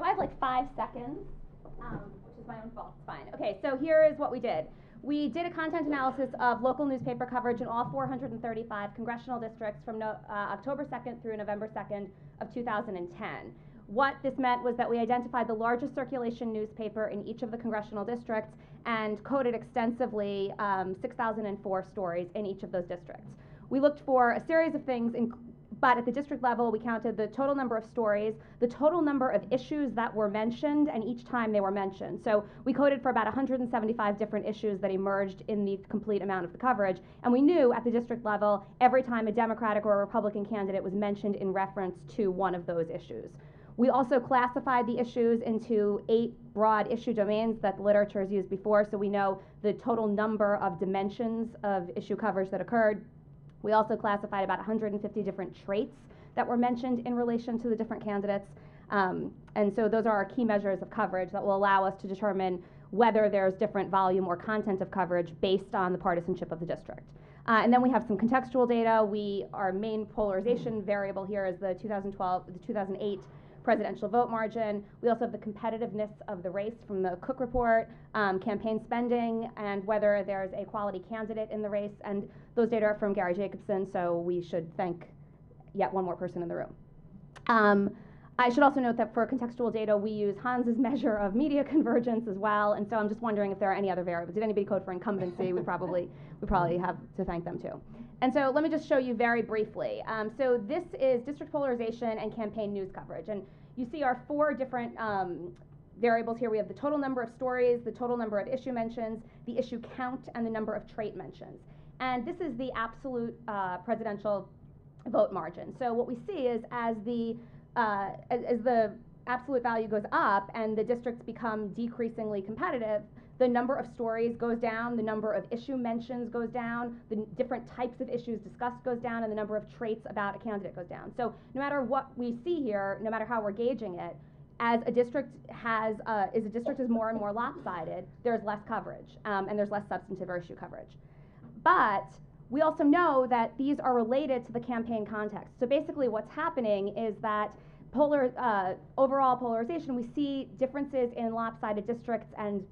So I have like 5 seconds, which is my own fault. It's fine. Okay, so here is what we did. We did a content analysis of local newspaper coverage in all 435 congressional districts from October 2nd through November 2nd of 2010. What this meant was that we identified the largest circulation newspaper in each of the congressional districts and coded extensively 6,004 stories in each of those districts. We looked for a series of things, but at the district level, we counted the total number of stories, the total number of issues that were mentioned, and each time they were mentioned. So we coded for about 175 different issues that emerged in the complete amount of the coverage. And we knew at the district level, every time a Democratic or a Republican candidate was mentioned in reference to one of those issues. We also classified the issues into 8 broad issue domains that the literature has used before, so we know the total number of dimensions of issue coverage that occurred. We also classified about 150 different traits that were mentioned in relation to the different candidates. And so those are our key measures of coverage that will allow us to determine whether there's different volume or content of coverage based on the partisanship of the district. And then we have some contextual data. Our main polarization variable here is the 2008 presidential vote margin. We also have the competitiveness of the race from the Cook report, campaign spending, and whether there's a quality candidate in the race. And those data are from Gary Jacobson, so we should thank yet one more person in the room. I should also note that for contextual data, we use Hans's measure of media convergence as well, and so I'm just wondering if there are any other variables. Did anybody code for incumbency? we probably have to thank them too. And so let me just show you very briefly. So this is district polarization and campaign news coverage, and you see our 4 different variables here. We have the total number of stories, the total number of issue mentions, the issue count, and the number of trait mentions. And this is the absolute presidential vote margin. So what we see is as the absolute value goes up and the districts become decreasingly competitive, the number of stories goes down, the number of issue mentions goes down, the different types of issues discussed goes down, and the number of traits about a candidate goes down. So no matter what we see here, no matter how we're gauging it, as a district is more and more lopsided, there's less coverage, and there's less substantive or issue coverage. But we also know that these are related to the campaign context. So basically what's happening is that overall polarization, we see differences in lopsided districts and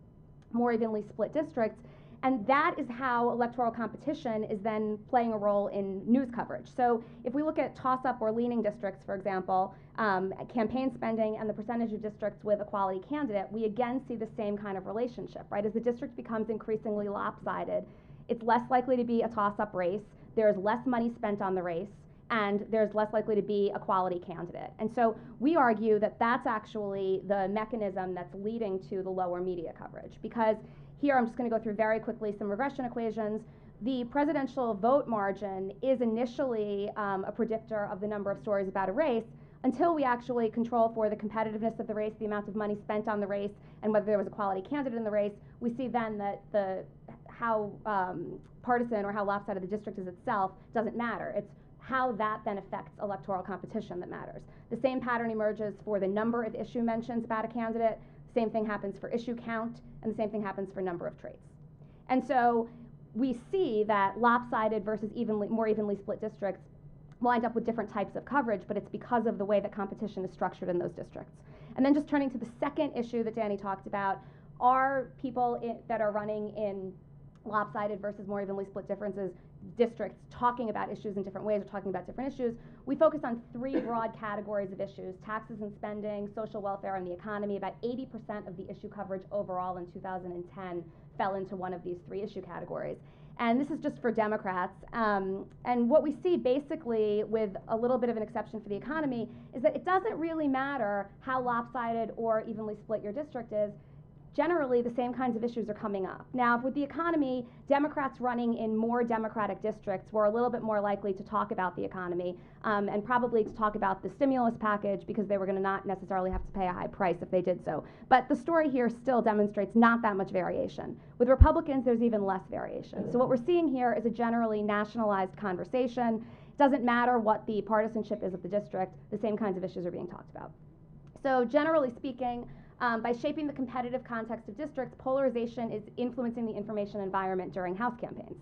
more evenly split districts, and that is how electoral competition is then playing a role in news coverage. So if we look at toss-up or leaning districts, for example, campaign spending and the percentage of districts with a quality candidate, we again see the same kind of relationship, right? As the district becomes increasingly lopsided, it's less likely to be a toss-up race, there's less money spent on the race, and there's less likely to be a quality candidate. And so we argue that that's actually the mechanism that's leading to the lower media coverage. Because here I'm just going to go through very quickly some regression equations. The presidential vote margin is initially a predictor of the number of stories about a race until we actually control for the competitiveness of the race, the amount of money spent on the race, and whether there was a quality candidate in the race. We see then that how partisan or how lopsided the district is itself doesn't matter. It's how that then affects electoral competition that matters. The same pattern emerges for the number of issue mentions about a candidate, the same thing happens for issue count, and the same thing happens for number of traits. And so we see that lopsided versus more evenly split districts wind up with different types of coverage, but it's because of the way that competition is structured in those districts. And then just turning to the second issue that Danny talked about, are people that are running in lopsided versus more evenly split districts talking about issues in different ways or talking about different issues. We focused on 3 broad categories of issues: taxes and spending, social welfare, and the economy. About 80% of the issue coverage overall in 2010 fell into one of these 3 issue categories. And this is just for Democrats. And what we see basically, with a little bit of an exception for the economy, is that it doesn't really matter how lopsided or evenly split your district is. Generally, the same kinds of issues are coming up. Now, with the economy, Democrats running in more Democratic districts were a little bit more likely to talk about the economy and probably to talk about the stimulus package because they were going to not necessarily have to pay a high price if they did so. But the story here still demonstrates not that much variation. With Republicans, there's even less variation. So what we're seeing here is a generally nationalized conversation. It doesn't matter what the partisanship is of the district, the same kinds of issues are being talked about. So generally speaking, by shaping the competitive context of districts, polarization is influencing the information environment during House campaigns.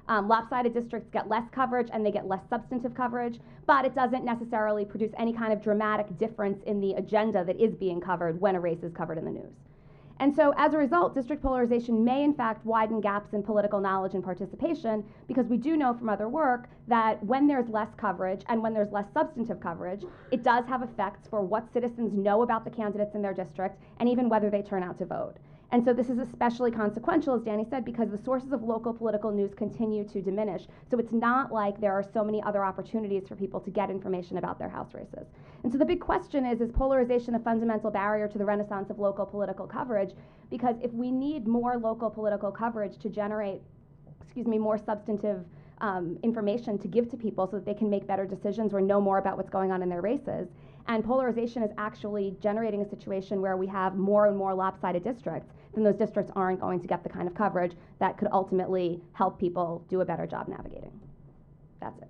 Lopsided districts get less coverage and they get less substantive coverage, but it doesn't necessarily produce any kind of dramatic difference in the agenda that is being covered when a race is covered in the news. And so as a result, district polarization may in fact widen gaps in political knowledge and participation, because we do know from other work that when there's less coverage and when there's less substantive coverage, it does have effects for what citizens know about the candidates in their district and even whether they turn out to vote. And so this is especially consequential, as Danny said, because the sources of local political news continue to diminish. So it's not like there are so many other opportunities for people to get information about their House races. And so the big question is polarization a fundamental barrier to the renaissance of local political coverage? Because if we need more local political coverage to generate, more substantive information to give to people so that they can make better decisions or know more about what's going on in their races, and polarization is actually generating a situation where we have more and more lopsided districts, then those districts aren't going to get the kind of coverage that could ultimately help people do a better job navigating. That's it.